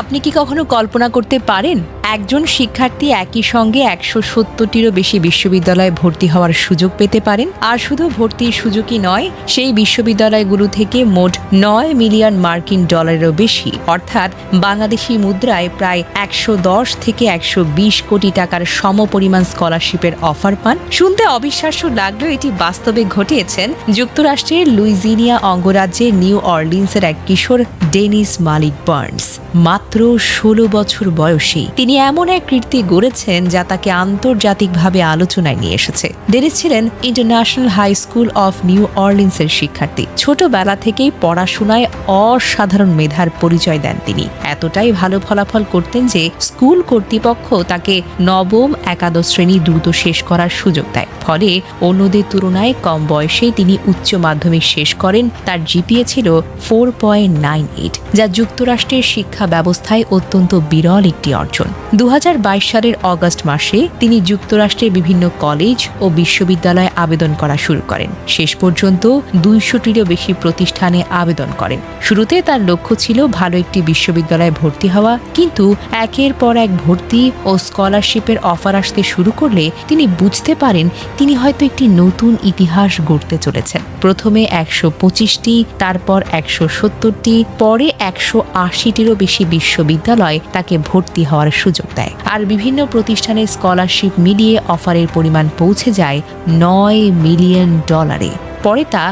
আপনি কি কখনো কল্পনা করতে পারেন একজন শিক্ষার্থী একই সঙ্গে ১৭০টিরও বেশি বিশ্ববিদ্যালয়ে ভর্তি হওয়ার সুযোগ পেতে পারেন? আর শুধু ভর্তির সুযোগই নয়, সেই বিশ্ববিদ্যালয়গুলো থেকে মোট ৯ মিলিয়ন মার্কিন ডলারেরও বেশি অর্থাৎ বাংলাদেশি মুদ্রায় প্রায় ১১০ থেকে ১২০ কোটি টাকার সমপরিমাণ স্কলারশিপের অফার পান। শুনতে অবিশ্বাস্য লাগলেও এটি বাস্তবে ঘটিয়েছেন যুক্তরাষ্ট্রের লুইজিনিয়া অঙ্গরাজ্যের নিউ অরলিন্সের এক কিশোর ডেনিস মালিক বার্নস। মাত্র ১৬ বছর বয়সী তিনি এমন এক কীর্তি গড়েছেন যা তাকে আন্তর্জাতিকভাবে আলোচনায় নিয়ে এসেছে। ডেনিস ছিলেন international high school of new অরলিন্সের শিক্ষার্থী। ছোটবেলা থেকেই পড়াশোনায় অসাধারণ মেধার পরিচয় দেন তিনি। এতটাই ভালো ফলাফল করতেন যে স্কুল কর্তৃপক্ষ তাকে নবম একাদশ শ্রেণী দ্রুত শেষ করার সুযোগ দেয়। ফলে অন্যদের তুলনায় কম বয়সেই তিনি উচ্চ মাধ্যমিক শেষ করেন। তার জিপিএ ছিল 4.98, যা যুক্তরাষ্ট্রের শিক্ষা ব্যবস্থায় অত্যন্ত বিরল একটি অর্জন। ২০২২ সালের অগস্ট মাসে তিনি যুক্তরাষ্ট্রের বিভিন্ন কলেজ ও বিশ্ববিদ্যালয়ে আবেদন করা শুরু করেন। শেষ পর্যন্ত ২০০টিরও বেশি প্রতিষ্ঠানে আবেদন করেন। শুরুতে তার লক্ষ্য ছিল ভালো একটি বিশ্ববিদ্যালয়ে ভর্তি হওয়া, কিন্তু একের পর এক ভর্তি ও স্কলারশিপের অফার আসতে শুরু করলে তিনি বুঝতে পারেন তিনি হয়তো একটি নতুন ইতিহাস গড়তে চলেছেন। প্রথমে ১২৫টি, তারপর ১৭০টি, পরে ১৮০টিরও বেশি বিশ্ববিদ্যালয় তাকে ভর্তি হওয়ার সুযোগ দেয়। আর বিভিন্ন প্রতিষ্ঠানের স্কলারশিপ মিলিয়ে অফারের পরিমাণ পৌঁছে যায় ৯ মিলিয়ন ডলারে। পরে তা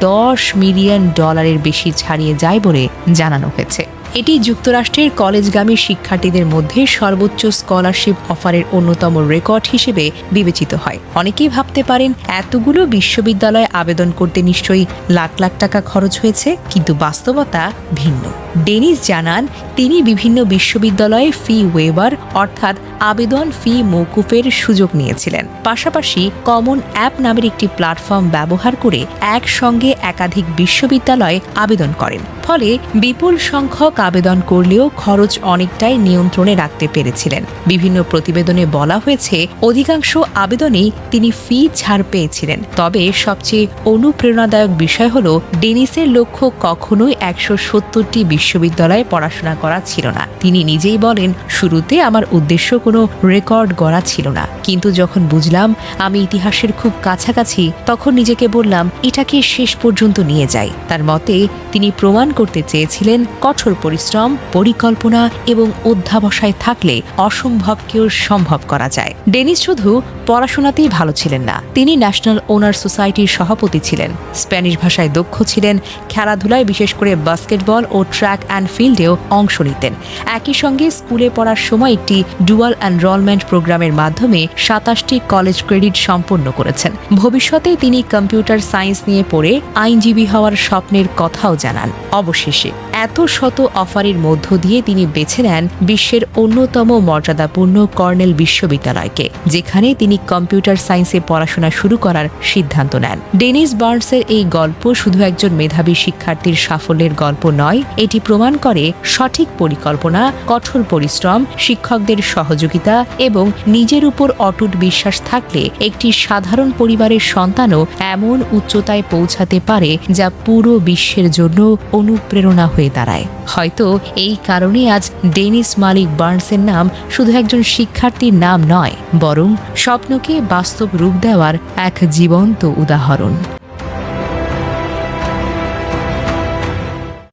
১০ মিলিয়ন ডলারের বেশি ছাড়িয়ে যায় বলে জানানো হয়েছে। এটি যুক্তরাষ্ট্রের কলেজগামী শিক্ষার্থীদের মধ্যে সর্বোচ্চ স্কলারশিপ অফারের অন্যতম রেকর্ড হিসেবে বিবেচিত হয়। অনেকেই ভাবতে পারেন এতগুলো বিশ্ববিদ্যালয়ে আবেদন করতে নিশ্চয়ই লাখ লাখ টাকা খরচ হয়েছে, কিন্তু বাস্তবতা ভিন্ন। ডেনিস জানান তিনি বিভিন্ন বিশ্ববিদ্যালয়ে ফি ওয়েভার অর্থাৎ আবেদন ফি মওকুফের সুযোগ নিয়েছিলেন। পাশাপাশি কমন অ্যাপ নামের একটি প্ল্যাটফর্ম ব্যবহার করে একসঙ্গে একাধিক বিশ্ববিদ্যালয়ে আবেদন করেন। ফলে বিপুল সংখ্যক আবেদন করলেও খরচ অনেকটাই নিয়ন্ত্রণে রাখতে পেরেছিলেন। বিভিন্ন প্রতিবেদনে বলা হয়েছে অধিকাংশ আবেদনেই তিনি ফি ছাড় পেয়েছিলেন। তবে সবচেয়ে অনুপ্রেরণাদায়ক বিষয় হল ডেনিসের লক্ষ্য কখনোই ১৭০টি বিশ্ববিদ্যালয়ে পড়াশোনা করা ছিল না। তিনি নিজেই বলেন, শুরুতে আমার উদ্দেশ্য কোনো রেকর্ড গড়া ছিল না, কিন্তু যখন বুঝলাম আমি ইতিহাসের খুব কাছাকাছি, তখন নিজেকে বললাম এটাকে শেষ পর্যন্ত নিয়ে যাই। তার মতে তিনি প্রমাণ করতে চেয়েছিলেন কঠোর পরিশ্রম, পরিকল্পনা এবং অধ্যাবসায় থাকলে অসম্ভবকেও সম্ভব করা যায়। ডেনিস শুধু পড়াশোনাতেই ভালো ছিলেন না, তিনি ন্যাশনাল ওনার সোসাইটির সভাপতি ছিলেন, স্প্যানিশ ভাষায় দক্ষ ছিলেন, খেলাধুলায় বিশেষ করে বাস্কেটবল ও ট্র্যাক অ্যান্ড ফিল্ডেও অংশ নিতেন। একই সঙ্গে স্কুলে পড়ার সময় একটি ডুয়াল এনরোলমেন্ট প্রোগ্রামের মাধ্যমে ২৭টি কলেজ ক্রেডিট সম্পন্ন করেছেন। ভবিষ্যতে তিনি কম্পিউটার সায়েন্স নিয়ে পড়ে আইনজীবী হওয়ার স্বপ্নের কথাও জানান। অবশেষে এত শত অফারের মধ্য দিয়ে তিনি বেছে নেন বিশ্বের অন্যতম মর্যাদাপূর্ণ কর্নেল বিশ্ববিদ্যালয়কে, যেখানে তিনি কম্পিউটার সায়েন্সে পড়াশোনা শুরু করার সিদ্ধান্ত নেন। ডেনিস বার্নসের এই গল্প শুধু একজন মেধাবী শিক্ষার্থীর সাফল্যের গল্প নয়, এটি প্রমাণ করে সঠিক পরিকল্পনা, কঠোর পরিশ্রম, শিক্ষকদের সহযোগিতা এবং নিজের উপর অটুট বিশ্বাস থাকলে একটি সাধারণ পরিবারের সন্তানও এমন উচ্চতায় পৌঁছাতে পারে যা পুরো বিশ্বের জন্য অনুপ্রেরণা হয়ে দাঁড়ায়। হয়তো এই কারণে আজ ডেনিস মালিক বার্নসের নাম শুধু একজন শিক্ষার্থীর নাম নয়, বরং স্বপ্নকে বাস্তব রূপ দেওয়ার এক জীবন্ত উদাহরণ।